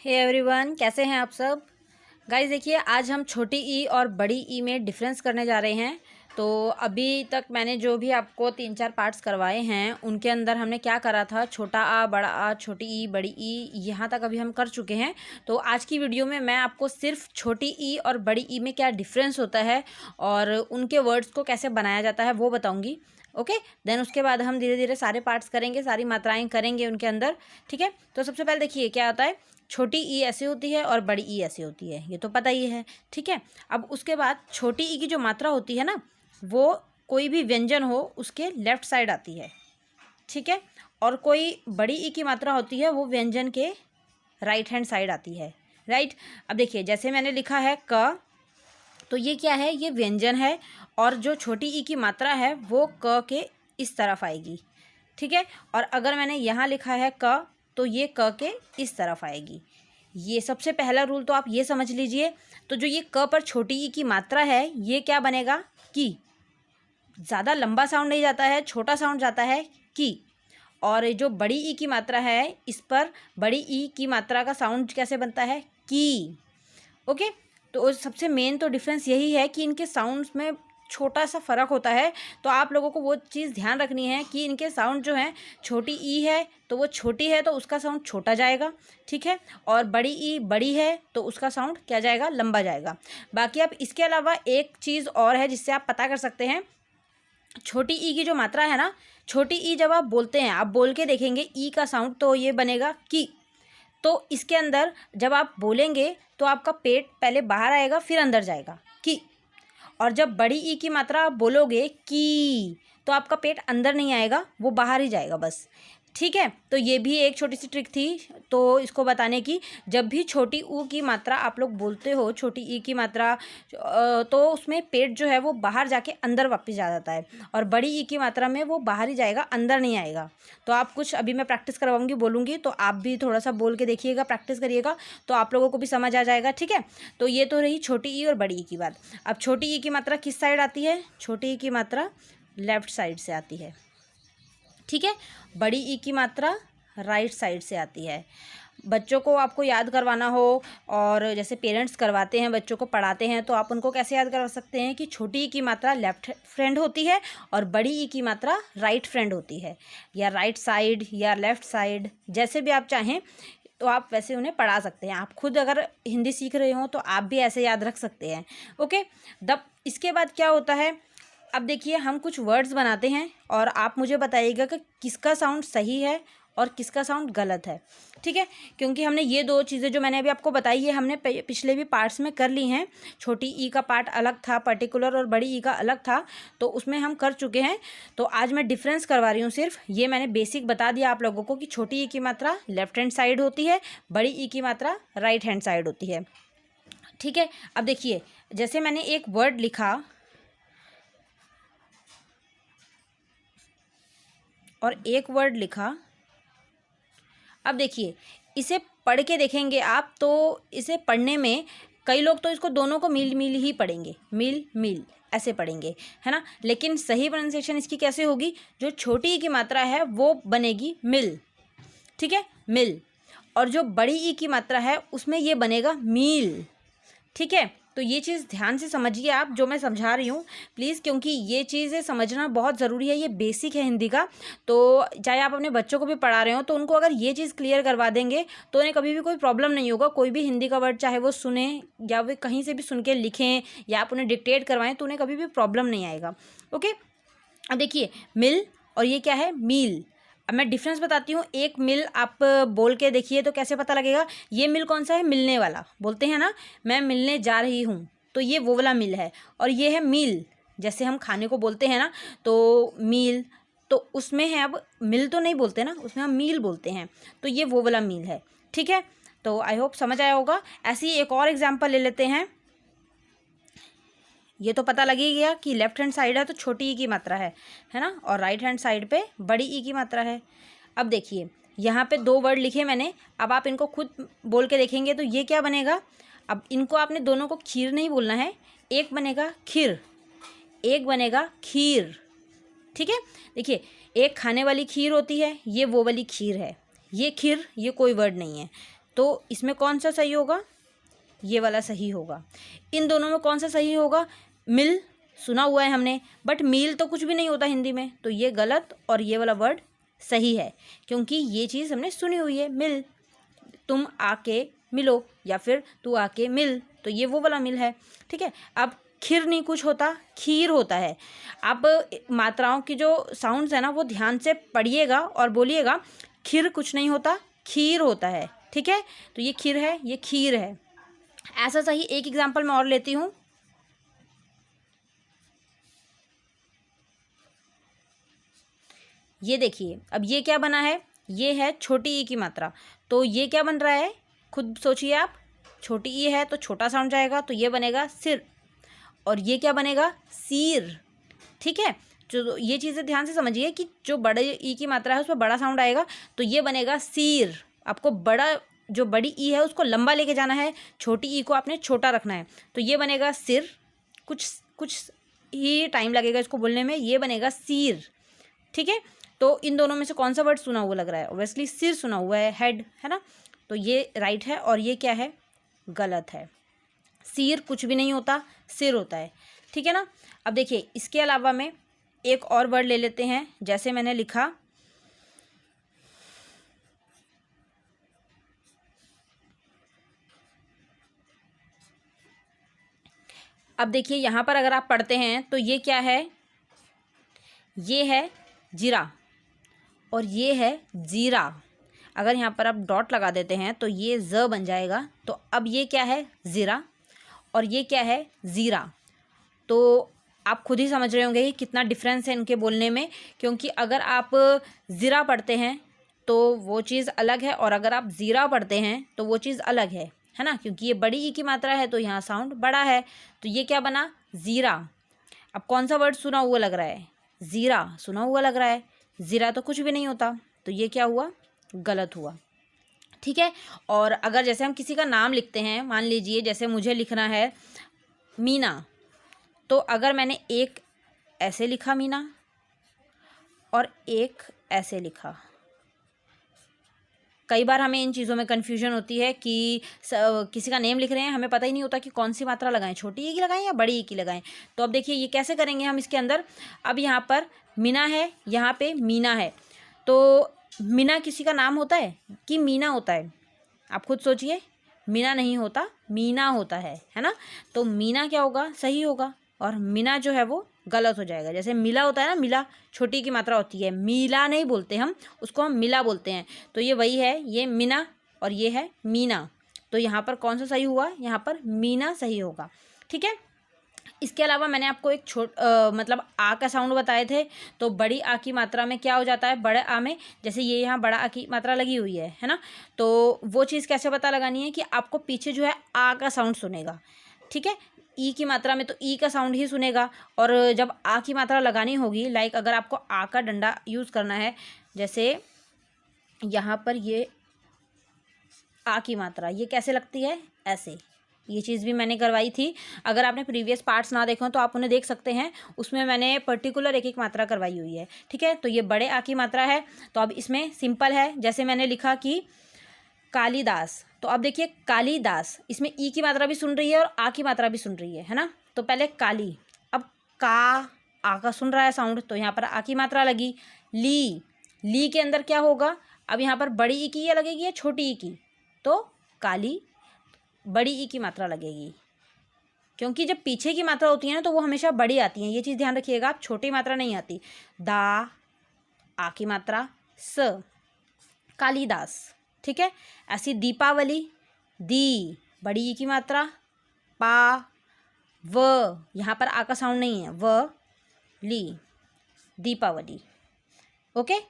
Hey everyone, कैसे हैं आप सब। गाइस देखिए, आज हम छोटी ई और बड़ी ई में डिफरेंस करने जा रहे हैं। तो अभी तक मैंने जो भी आपको 3-4 पार्ट्स करवाए हैं उनके अंदर हमने क्या करा था, छोटा आ, बड़ा आ, छोटी ई, बड़ी ई, यहाँ तक अभी हम कर चुके हैं। तो आज की वीडियो में मैं आपको सिर्फ छोटी ई और बड़ी ई में क्या डिफरेंस होता है और उनके वर्ड्स को कैसे बनाया जाता है वो बताऊँगी। ओके, देन उसके बाद हम धीरे धीरे सारे पार्ट्स करेंगे, सारी मात्राएं करेंगे उनके अंदर। ठीक है, तो सबसे पहले देखिए क्या होता है। छोटी ई ऐसे होती है और बड़ी ई ऐसे होती है, ये तो पता ही है। ठीक है, अब उसके बाद छोटी ई की जो मात्रा होती है ना, वो कोई भी व्यंजन हो उसके लेफ्ट साइड आती है। ठीक है, और कोई बड़ी ई की मात्रा होती है वो व्यंजन के राइट हैंड साइड आती है। राइट, अब देखिए जैसे मैंने लिखा है क, तो ये क्या है, ये व्यंजन है और जो छोटी ई की मात्रा है वो क के इस तरफ आएगी। ठीक है, और अगर मैंने यहाँ लिखा है क, तो ये क के इस तरफ आएगी। ये सबसे पहला रूल तो आप ये समझ लीजिए। तो जो ये क पर छोटी ई की मात्रा है ये क्या बनेगा, की। ज़्यादा लंबा साउंड नहीं जाता है, छोटा साउंड जाता है, की। और जो बड़ी ई की मात्रा है इस पर बड़ी ई की मात्रा का साउंड कैसे बनता है, की। ओके, तो सबसे मेन तो डिफरेंस यही है कि इनके साउंड्स में छोटा सा फ़र्क होता है। तो आप लोगों को वो चीज़ ध्यान रखनी है कि इनके साउंड जो हैं, छोटी ई है तो वो छोटी है तो उसका साउंड छोटा जाएगा। ठीक है, और बड़ी ई बड़ी है तो उसका साउंड क्या जाएगा, लंबा जाएगा। बाकी आप इसके अलावा एक चीज़ और है जिससे आप पता कर सकते हैं। छोटी ई की जो मात्रा है ना, छोटी ई जब आप बोलते हैं, आप बोल के देखेंगे ई का साउंड तो ये बनेगा की। तो इसके अंदर जब आप बोलेंगे तो आपका पेट पहले बाहर आएगा फिर अंदर जाएगा, की। और जब बड़ी ई की मात्रा आप बोलोगे की, तो आपका पेट अंदर नहीं आएगा, वो बाहर ही जाएगा बस। ठीक है, तो ये भी एक छोटी सी ट्रिक थी तो इसको बताने की। जब भी छोटी ऊ की मात्रा आप लोग बोलते हो, छोटी ई की मात्रा, तो उसमें पेट जो है वो बाहर जाके अंदर वापस आ जाता है, और बड़ी ई की मात्रा में वो बाहर ही जाएगा, अंदर नहीं आएगा। तो आप कुछ अभी मैं प्रैक्टिस करवाऊंगी, बोलूँगी तो आप भी थोड़ा सा बोल के देखिएगा, प्रैक्टिस करिएगा, तो आप लोगों को भी समझ आ जाएगा। ठीक है, तो ये तो रही छोटी ई और बड़ी ई की बात। अब छोटी ई की मात्रा किस साइड आती है, छोटी ई की मात्रा लेफ्ट साइड से आती है। ठीक है, बड़ी ई की मात्रा राइट साइड से आती है। बच्चों को आपको याद करवाना हो, और जैसे पेरेंट्स करवाते हैं, बच्चों को पढ़ाते हैं, तो आप उनको कैसे याद करवा सकते हैं कि छोटी ई की मात्रा लेफ्ट फ्रेंड होती है और बड़ी ई की मात्रा राइट फ्रेंड होती है, या राइट साइड या लेफ्ट साइड, जैसे भी आप चाहें तो आप वैसे उन्हें पढ़ा सकते हैं। आप खुद अगर हिंदी सीख रहे हो तो आप भी ऐसे याद रख सकते हैं। ओके, इसके बाद क्या होता है, अब देखिए हम कुछ वर्ड्स बनाते हैं और आप मुझे बताइएगा कि किसका साउंड सही है और किसका साउंड गलत है। ठीक है, क्योंकि हमने ये दो चीज़ें जो मैंने अभी आपको बताई है हमने पिछले भी पार्ट्स में कर ली हैं। छोटी ई का पार्ट अलग था पर्टिकुलर, और बड़ी ई का अलग था, तो उसमें हम कर चुके हैं। तो आज मैं डिफरेंस करवा रही हूँ, सिर्फ ये मैंने बेसिक बता दिया आप लोगों को कि छोटी ई की मात्रा लेफ्ट हैंड साइड होती है, बड़ी ई की मात्रा राइट हैंड साइड होती है। ठीक है, अब देखिए जैसे मैंने एक वर्ड लिखा और एक वर्ड लिखा, अब देखिए इसे पढ़ के देखेंगे आप, तो इसे पढ़ने में कई लोग तो इसको दोनों को मिल मिल ही पढ़ेंगे, मिल मिल ऐसे पढ़ेंगे, है ना। लेकिन सही प्रोनाउंसिएशन इसकी कैसे होगी, जो छोटी ई की मात्रा है वो बनेगी मिल। ठीक है, मिल। और जो बड़ी ई की मात्रा है उसमें ये बनेगा मील। ठीक है, तो ये चीज़ ध्यान से समझिए आप जो मैं समझा रही हूँ प्लीज़, क्योंकि ये चीज़ें समझना बहुत ज़रूरी है, ये बेसिक है हिंदी का। तो चाहे आप अपने बच्चों को भी पढ़ा रहे हो तो उनको अगर ये चीज़ क्लियर करवा देंगे तो उन्हें कभी भी कोई प्रॉब्लम नहीं होगा। कोई भी हिंदी का वर्ड चाहे वो सुने या वे कहीं से भी सुन के लिखें या आप उन्हें डिक्टेट करवाएं तो उन्हें कभी भी प्रॉब्लम नहीं आएगा। ओके, अब देखिए मिल और ये क्या है, मील। अब मैं डिफरेंस बताती हूँ। एक मिल आप बोल के देखिए तो कैसे पता लगेगा, ये मिल कौन सा है, मिलने वाला बोलते हैं ना, मैं मिलने जा रही हूँ, तो ये वो वाला मिल है। और ये है मील, जैसे हम खाने को बोलते हैं ना, तो मील, तो उसमें है, अब मिल तो नहीं बोलते ना, उसमें हम मील बोलते हैं, तो ये वो वाला मील है। ठीक है, तो आई होप समझ आया होगा। ऐसे ही एक और एग्जाम्पल ले लेते हैं। ये तो पता लग ही गया कि लेफ्ट हैंड साइड है तो छोटी ई की मात्रा है ना, और राइट हैंड साइड पे बड़ी ई की मात्रा है। अब देखिए यहाँ पे दो वर्ड लिखे मैंने, अब आप इनको खुद बोल के देखेंगे तो ये क्या बनेगा। अब इनको आपने दोनों को खीर नहीं बोलना है, एक बनेगा खीर, एक बनेगा खीर। ठीक है, देखिए एक खाने वाली खीर होती है, ये वो वाली खीर है, ये खीर, ये कोई वर्ड नहीं है। तो इसमें कौन सा सही होगा? ये वाला सही होगा। इन दोनों में कौन सा सही होगा? मिल सुना हुआ है हमने, बट मील तो कुछ भी नहीं होता हिंदी में, तो ये गलत और ये वाला वर्ड सही है, क्योंकि ये चीज़ हमने सुनी हुई है, मिल, तुम आके मिलो या फिर तू आके मिल, तो ये वो वाला मिल है। ठीक है, अब खीर नहीं कुछ होता, खीर होता है। आप मात्राओं की जो साउंड्स है ना वो ध्यान से पढ़िएगा और बोलिएगा, खीर कुछ नहीं होता, खीर होता है। ठीक है, तो ये खीर है, ये खीर है। ऐसा सही एक एग्जाम्पल मैं और लेती हूँ। ये देखिए, अब ये क्या बना है? ये है छोटी ई की मात्रा, तो ये क्या बन रहा है? खुद सोचिए आप। छोटी ई है तो छोटा साउंड जाएगा, तो ये बनेगा सिर, और ये क्या बनेगा? सीर। ठीक है, जो ये चीज़ें ध्यान से समझिए कि जो बड़े ई की मात्रा है उसमें बड़ा साउंड आएगा, तो ये बनेगा सीर। आपको बड़ा, जो बड़ी ई है उसको लंबा लेके जाना है, छोटी ई को आपने छोटा रखना है, तो ये बनेगा सिर। कुछ ही टाइम लगेगा इसको बोलने में, ये बनेगा सीर। ठीक है, तो इन दोनों में से कौन सा वर्ड सुना हुआ लग रहा है? ऑब्वियसली सिर सुना हुआ है, हेड है ना, तो ये राइट है और ये क्या है? गलत है। सिर कुछ भी नहीं होता, सिर होता है। ठीक है ना। अब देखिए, इसके अलावा में एक और वर्ड ले लेते हैं, जैसे मैंने लिखा अब देखिए यहाँ पर अगर आप पढ़ते हैं तो ये क्या है? ये है जीरा और ये है जीरा। अगर यहाँ पर आप डॉट लगा देते हैं तो ये ज बन जाएगा। तो अब ये क्या है? ज़ीरा, और ये क्या है? ज़ीरा। तो आप खुद ही समझ रहे होंगे कि कितना डिफरेंस है इनके बोलने में, क्योंकि अगर आप ज़ीरा पढ़ते हैं तो वो चीज़ अलग है, और अगर आप ज़ीरा पढ़ते हैं तो वो चीज़ अलग है ना, क्योंकि ये बड़ी ई की मात्रा है तो यहाँ साउंड बड़ा है, तो ये क्या बना? ज़ीरा। अब कौन सा वर्ड सुना हुआ लग रहा है? ज़ीरा सुना हुआ लग रहा है, ज़ीरा तो कुछ भी नहीं होता, तो ये क्या हुआ? गलत हुआ। ठीक है, और अगर जैसे हम किसी का नाम लिखते हैं, मान लीजिए जैसे मुझे लिखना है मीना, तो अगर मैंने एक ऐसे लिखा मीना और एक ऐसे लिखा, कई बार हमें इन चीज़ों में कन्फ्यूजन होती है कि किसी का नेम लिख रहे हैं, हमें पता ही नहीं होता कि कौन सी मात्रा लगाएं, छोटी ई की लगाएं या बड़ी ई की लगाएं। तो अब देखिए ये कैसे करेंगे हम इसके अंदर। अब यहाँ पर मीना है, यहाँ पे मीना है, तो मीना किसी का नाम होता है कि मीना होता है? आप खुद सोचिए। मीना नहीं होता, मीना होता है ना। तो मीना क्या होगा? सही होगा, और मीना जो है वो गलत हो जाएगा। जैसे मिला होता है ना, मिला छोटी की मात्रा होती है, मिला नहीं बोलते हम उसको, हम मिला बोलते हैं। तो ये वही है, ये मीना और ये है मीना। तो यहाँ पर कौन सा सही हुआ? यहाँ पर मीना सही होगा। ठीक है, इसके अलावा मैंने आपको एक मतलब आ का साउंड बताए थे। तो बड़ी आ की मात्रा में क्या हो जाता है? बड़े आ में, जैसे ये यहाँ बड़ा आ की मात्रा लगी हुई है ना, तो वो चीज़ कैसे पता लगानी है कि आपको पीछे जो है आ का साउंड सुनेगा। ठीक है, ई की मात्रा में तो ई का साउंड ही सुनेगा, और जब आ की मात्रा लगानी होगी, लाइक अगर आपको आ का डंडा यूज़ करना है, जैसे यहाँ पर ये आ की मात्रा ये कैसे लगती है? ऐसे। ये चीज़ भी मैंने करवाई थी, अगर आपने प्रीवियस पार्ट्स ना देखे हो तो आप उन्हें देख सकते हैं, उसमें मैंने पर्टिकुलर एक एक मात्रा करवाई हुई है। ठीक है, तो ये बड़े आ की मात्रा है। तो अब इसमें सिंपल है, जैसे मैंने लिखा कि कालिदास, तो अब देखिए कालिदास, इसमें ई की मात्रा भी सुन रही है और आ की मात्रा भी सुन रही है ना। तो पहले काली, अब का आ का सुन रहा है साउंड, तो यहाँ पर आ की मात्रा लगी। ली के अंदर क्या होगा? अब यहाँ पर बड़ी ई की या लगेगी या छोटी ई की? तो काली, बड़ी ई की मात्रा लगेगी, क्योंकि जब पीछे की मात्रा होती है ना तो वो हमेशा बड़ी आती है, ये चीज़ ध्यान रखिएगा आप, छोटी मात्रा नहीं आती। दा, आ की मात्रा, स, कालिदास। ठीक है, ऐसी दीपावली, दी, बड़ी ई की मात्रा, पा, व, यहाँ पर आ का साउंड नहीं है, व, ली, दीपावली। ओके,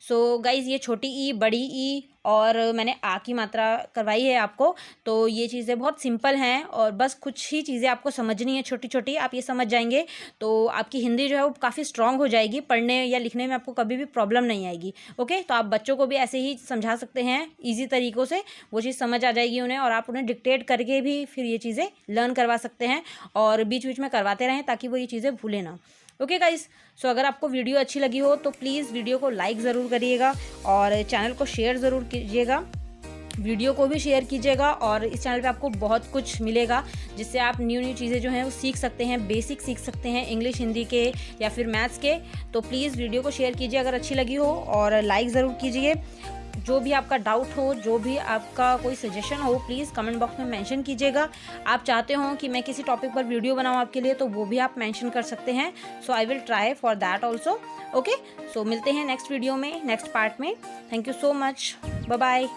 सो गाइज़ ये छोटी ई, बड़ी ई और मैंने आ की मात्रा करवाई है आपको। तो ये चीज़ें बहुत सिंपल हैं, और बस कुछ ही चीज़ें आपको समझनी है छोटी छोटी, आप ये समझ जाएंगे तो आपकी हिंदी जो है वो काफ़ी स्ट्रांग हो जाएगी, पढ़ने या लिखने में आपको कभी भी प्रॉब्लम नहीं आएगी। ओके, तो आप बच्चों को भी ऐसे ही समझा सकते हैं ईजी तरीक़ों से, वो चीज़ समझ आ जाएगी उन्हें, और आप उन्हें डिक्टेट करके भी फिर ये चीज़ें लर्न करवा सकते हैं, और बीच बीच में करवाते रहें ताकि वो ये चीज़ें भूलें ना। ओके गाइस, सो अगर आपको वीडियो अच्छी लगी हो तो प्लीज़ वीडियो को लाइक ज़रूर करिएगा और चैनल को शेयर ज़रूर कीजिएगा। वीडियो को भी शेयर कीजिएगा और इस चैनल पे आपको बहुत कुछ मिलेगा जिससे आप न्यू चीज़ें जो हैं वो सीख सकते हैं, बेसिक सीख सकते हैं इंग्लिश, हिंदी के या फिर मैथ्स के। तो प्लीज़ वीडियो को शेयर कीजिए अगर अच्छी लगी हो, और लाइक ज़रूर कीजिए। जो भी आपका डाउट हो, जो भी आपका कोई सजेशन हो, प्लीज़ कमेंट बॉक्स में मेंशन कीजिएगा। आप चाहते हो कि मैं किसी टॉपिक पर वीडियो बनाऊं आपके लिए, तो वो भी आप मेंशन कर सकते हैं। So I will try for that also. Okay, so मिलते हैं नेक्स्ट वीडियो में, नेक्स्ट पार्ट में। Thank you so much, bye bye.